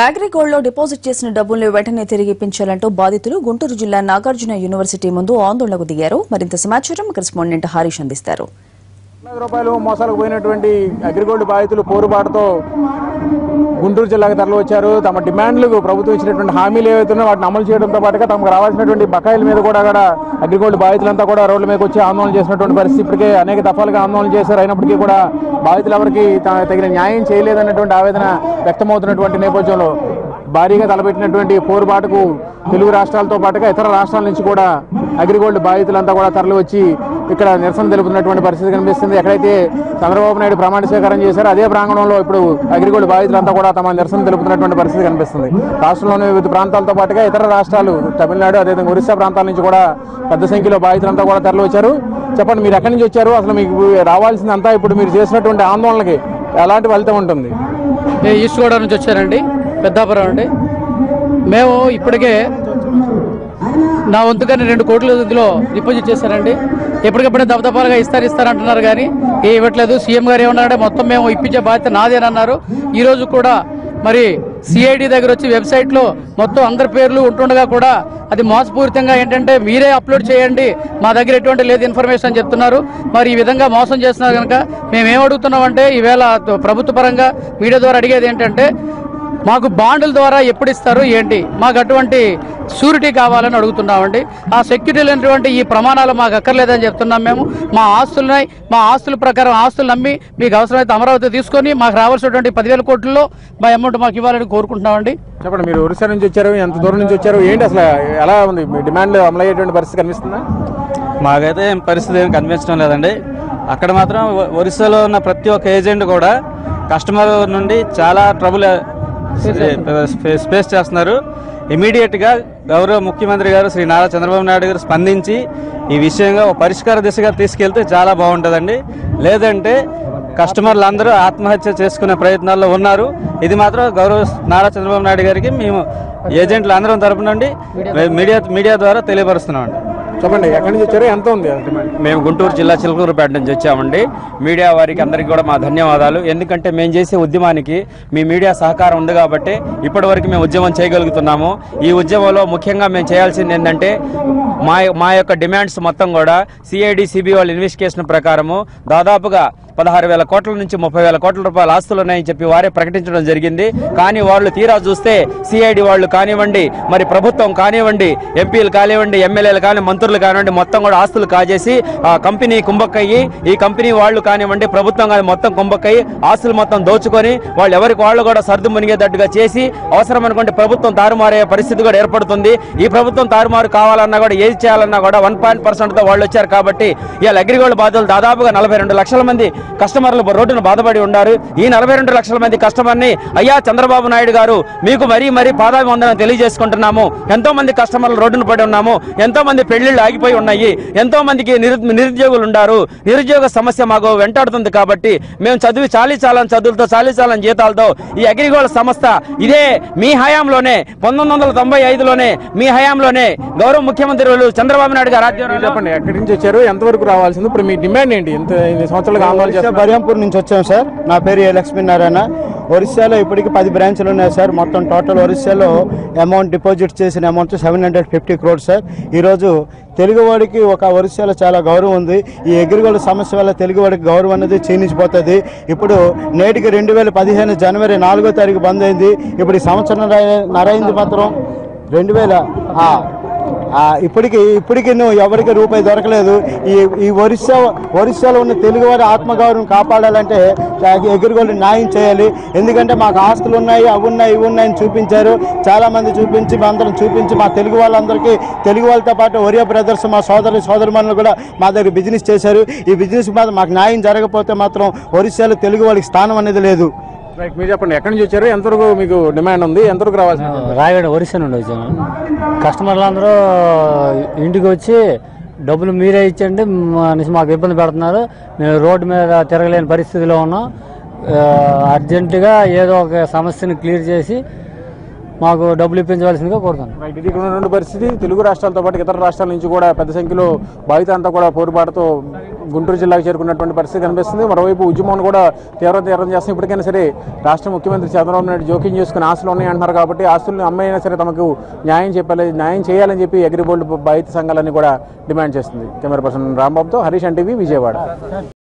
అగ్రిగోల్డ్ లో డిపాజిట్ చేసిన డబ్బుల్ని వెంటనే తిరిగి ఇప్పించాలంటూ బాధితులు గుంటూరు జిల్లా నాగార్జున యూనివర్సిటీ ముందు ఆందోళనకు దిగారు. మరింత సమాచారం కరెస్పాండెంట్ హరీష్ అందిస్తారు. రూపాయలు మోసాలకు పోయినటువంటి అగ్రిగోల్డ్ బాధితులు పోరుబాటుతో గుంటూరు జిల్లాకు తరలివచ్చారు. తమ డిమాండ్లకు ప్రభుత్వం ఇచ్చినటువంటి హామీలు ఏవైతున్నాయో వాటిని అమలు చేయడంతో పాటుగా తమకు రావాల్సినటువంటి బకాయిల మీద కూడా అగ్రిగోల్డ్ బాధితులంతా కూడా రోడ్ల మీదకి వచ్చి ఆందోళన చేసినటువంటి పరిస్థితి. ఇప్పటికే అనేక దఫాలుగా ఆందోళన చేశారు. అయినప్పటికీ కూడా బాధితులు ఎవరికి తగిన న్యాయం చేయలేదన్నటువంటి ఆవేదన వ్యక్తమవుతున్నటువంటి నేపథ్యంలో భారీగా తలపెట్టినటువంటి పోరుబాటుకు తెలుగు రాష్ట్రాలతో పాటుగా ఇతర రాష్ట్రాల నుంచి కూడా అగ్రిగోల్డ్ బాధితులంతా కూడా తరలివచ్చి ఇక్కడ నిరసన తెలుపుతున్నటువంటి పరిస్థితి కనిపిస్తుంది. ఎక్కడైతే చంద్రబాబు నాయుడు ప్రమాణ స్వీకారం చేశారో అదే ప్రాంగణంలో ఇప్పుడు అగ్రిగోల్డ్ బాధితులంతా కూడా తమ నిరసన తెలుపుతున్నటువంటి పరిస్థితి కనిపిస్తుంది. రాష్ట్రంలోని వివిధ ప్రాంతాలతో పాటుగా ఇతర రాష్ట్రాలు తమిళనాడు అదేవిధంగా ఒరిస్సా ప్రాంతాల నుంచి కూడా పెద్ద సంఖ్యలో బాధితులంతా కూడా తరలివచ్చారు. చెప్పండి, మీరు ఎక్కడి నుంచి వచ్చారు? అసలు మీకు రావాల్సిందంతా ఇప్పుడు మీరు చేసినటువంటి ఆందోళనకి ఎలాంటి ఫలితం ఉంటుంది? ఈస్ట్ గోదావరి నుంచి వచ్చారండి, పెద్దాపురం అండి. మేము ఇప్పటికే నా వంతుగానే 2 కోట్ల ఇందులో డిపాజిట్ చేశారండి. ఎప్పటికప్పుడే దఫదఫాలుగా ఇస్తారంటున్నారు కానీ ఇవ్వట్లేదు. సీఎం గారు ఏమన్నారంటే మొత్తం మేము ఇప్పించే బాధ్యత నాదేనన్నారు. ఈరోజు కూడా మరి సిఐడి దగ్గర వచ్చి వెబ్సైట్లో మొత్తం అందరి పేర్లు ఉంటుండగా కూడా అది మోసపూరితంగా ఏంటంటే మీరే అప్లోడ్ చేయండి, మా దగ్గర ఎటువంటి లేదు ఇన్ఫర్మేషన్ అని చెప్తున్నారు. మరి ఈ విధంగా మోసం చేస్తున్నారు కనుక మేమేం అడుగుతున్నామంటే ఈవేళ ప్రభుత్వ పరంగా మీడియా ద్వారా అడిగేది ఏంటంటే మాకు బాండ్ల ద్వారా ఎప్పుడు ఇస్తారు ఏంటి, మాకు అటువంటి షూరిటీ కావాలని అడుగుతున్నామండి. ఆ సెక్యూరిటీ లేనటువంటి ఈ ప్రమాణాలు మాకు అక్కర్లేదని చెప్తున్నాం. మేము మా ఆస్తుల ప్రకారం ఆస్తులు నమ్మి మీకు అవసరమైతే అమరావతి తీసుకొని మాకు రావాల్సినటువంటి 10,000 కోట్లలో మా అమౌంట్ మాకు ఇవ్వాలని కోరుకుంటున్నామండి. చెప్పండి, మీరు ఒరిస్సా నుంచి వచ్చారు, ఎంత దూరం నుంచి వచ్చారు, ఏంటి అసలు ఎలా ఉంది మీ డిమాండ్ అమలు అయ్యేటువంటి పరిస్థితి కనిపిస్తుందా? మాకైతే పరిస్థితి ఏం కనిపించడం లేదండి. అక్కడ మాత్రం ఒరిస్సాలో ఉన్న ప్రతి ఒక్క ఏజెంట్ కూడా కస్టమర్ నుండి చాలా ట్రబుల్ ఫేస్ చేస్తున్నారు. ఇమీడియట్గా గౌరవ ముఖ్యమంత్రి గారు శ్రీ నారా చంద్రబాబు నాయుడు గారు స్పందించి ఈ విషయంగా ఒక పరిష్కార దిశగా తీసుకెళ్తే చాలా బాగుంటుందండి. లేదంటే కస్టమర్లు అందరూ ఆత్మహత్య చేసుకునే ప్రయత్నాల్లో ఉన్నారు. ఇది మాత్రం గౌరవ నారా చంద్రబాబు నాయుడు గారికి మేము ఏజెంట్లు అందరం తరపు నుండి మీడియా ద్వారా తెలియపరుస్తున్నామండి. చెప్పండి, ఎక్కడి నుంచి వచ్చారు, ఎంత ఉంది? మేము గుంటూరు జిల్లా చిలకలూరుపేట నుంచి వచ్చామండి. మీడియా వారికి అందరికీ కూడా మా ధన్యవాదాలు. ఎందుకంటే మేము చేసే ఉద్యమానికి మీ మీడియా సహకారం ఉంది కాబట్టి ఇప్పటివరకు మేము ఉద్యమం చేయగలుగుతున్నాము. ఈ ఉద్యమంలో ముఖ్యంగా మేము చేయాల్సింది ఏంటంటే మా యొక్క డిమాండ్స్ మొత్తం కూడా సిఐడి సిబి వాళ్ళ ఇన్వెస్టిగేషన్ ప్రకారము దాదాపుగా 16,000 కోట్ల నుంచి 30,000 కోట్ల రూపాయల ఆస్తులు ఉన్నాయని చెప్పి వారే ప్రకటించడం జరిగింది. కానీ వాళ్ళు తీరా చూస్తే సిఐడి వాళ్ళు కానివ్వండి, మరి ప్రభుత్వం కానివ్వండి, ఎంపీలు కానివ్వండి, ఎమ్మెల్యేలు కానీ మంత్రులు కానివ్వండి, మొత్తం కూడా ఆస్తులు కాజేసి ఆ కంపెనీ కుంభక్కయ్యి, ఈ కంపెనీ వాళ్ళు కానివ్వండి, ప్రభుత్వం కానీ మొత్తం కుంభక్కయ్యి ఆస్తులు మొత్తం దోచుకొని వాళ్ళు ఎవరికి వాళ్ళు కూడా సర్దు మునిగేటట్టుగా చేసి అవసరం అనుకుంటే ప్రభుత్వం తారుమారే పరిస్థితి కూడా ఏర్పడుతుంది. ఈ ప్రభుత్వం తారుమారు కావాలన్నా కూడా ఏది చేయాలన్నా కూడా 1% వాళ్ళు వచ్చారు. కాబట్టి ఇవాళ అగ్రిగోల్డ్ బాధితులు దాదాపుగా 42 లక్షల మంది కస్టమర్లు రోడ్డును బాధపడి ఉన్నారు. ఈ 42 లక్షల మంది కస్టమర్ని అయ్యా చంద్రబాబు నాయుడు గారు మీకు మరీ పాదాభివందనం తెలియజేసుకుంటున్నాము. ఎంతో మంది కస్టమర్లు రోడ్డును పడి ఉన్నాము. ఎంతో మంది పెళ్లిళ్ళు ఆగిపోయి ఉన్నాయి. ఎంతో మందికి నిరుద్యోగులు ఉన్నారు. నిరుద్యోగ సమస్య మాకు వెంటాడుతుంది. కాబట్టి మేము చాలీచాలని చదువులతో చాలీచాలని జీతాలతో ఈ అగ్రిగోల్డ్ సంస్థ ఇదే మీ హయాంలోనే 1995లోనే మీ హయాంలోనే గౌరవ ముఖ్యమంత్రి చంద్రబాబు నాయుడు గారు చెప్పండి, ఎక్కడి నుంచి వచ్చారు, ఎంతవరకు రావాల్సింది, ఇప్పుడు మీ డిమాండ్ ఏంటి? సంవత్సరాలుగా ఆందోళన బరియాంపూర్ నుంచి వచ్చాం సార్. నా పేరు ఏ లక్ష్మీనారాయణ. ఒరిస్సాలో ఇప్పటికి 10 బ్రాంచ్లు ఉన్నాయి సార్. మొత్తం టోటల్ ఒరిస్సాలో అమౌంట్ డిపాజిట్ చేసిన అమౌంట్ 750 crores సార్. ఈరోజు తెలుగువాడికి ఒరిస్సాలో చాలా గౌరవం ఉంది. ఈ అగ్రిగోల్డ్ సమస్య వల్ల తెలుగువాడికి గౌరవం అనేది క్షీణించిపోతుంది. ఇప్పుడు నేటికి 2015 జనవరి 4వ తారీఖు బంద్ అయింది. ఇప్పుడు ఈ సంవత్సరం నరైంది మాత్రం 2000 ఇప్పటికి ఎవరికి రూపాయి దొరకలేదు. ఈ ఒరిస్సాలో ఉన్న తెలుగువారి ఆత్మగౌరవం కాపాడాలంటే అగ్రిగోల్డ్ న్యాయం చేయాలి. ఎందుకంటే మాకు ఆస్తులు ఉన్నాయి, అవి ఉన్నాయి, ఇవి ఉన్నాయని చూపించారు. చాలామంది చూపించి అందరం చూపించి మా తెలుగు వాళ్ళందరికీ, తెలుగు వాళ్ళతో పాటు ఒరియా బ్రదర్స్ మా సోదరుమణులు కూడా మా దగ్గర బిజినెస్ చేశారు. ఈ బిజినెస్ మాత్రం మాకు న్యాయం జరగకపోతే మాత్రం ఒరిస్సాలో తెలుగు వాళ్ళకి స్థానం అనేది లేదు. మీరు చెప్పండి, ఎక్కడి నుంచి వచ్చారు, ఎంతవరకు మీకు డిమాండ్ ఉంది, ఎంతవరకు రావాల్సి? రాయగడ ఒరిస్సా నుండి వచ్చాను. కస్టమర్లు అందరూ ఇంటికి వచ్చి డబ్బులు మీరే ఇచ్చండి అనేసి మాకు ఇబ్బంది పెడుతున్నారు. మేము రోడ్డు మీద తిరగలేని పరిస్థితిలో ఉన్నాం. అర్జెంటుగా ఏదో ఒక సమస్యను క్లియర్ చేసి మాకు డబ్బులు ఇప్పించవలసిందిగా కోరుతాను. ఇది ఉన్నటువంటి పరిస్థితి తెలుగు రాష్ట్రాలతో పాటు ఇతర రాష్ట్రాల నుంచి కూడా పెద్ద సంఖ్యలో బాధితులంతా కూడా పోరుబాటుతో గుంటూరు జిల్లాకు చేరుకున్నటువంటి పరిస్థితి కనిపిస్తుంది. మరోవైపు ఉద్యమం కూడా తీవ్రం చేస్తుంది. ఇప్పటికైనా సరే రాష్ట్ర ముఖ్యమంత్రి చంద్రబాబు నాయుడు జోక్యం చేసుకుని ఆస్తులు ఉన్నాయంటున్నారు కాబట్టి ఆస్తులను అమ్మైనా సరే తమకు న్యాయం చేయాలని చెప్పి అగ్రిగోల్డ్ బాధిత సంఘాలన్నీ కూడా డిమాండ్ చేస్తుంది. కెమెరా పర్సన్ రాంబాబుతో హరీష్ ఎన్టీవీ విజయవాడ.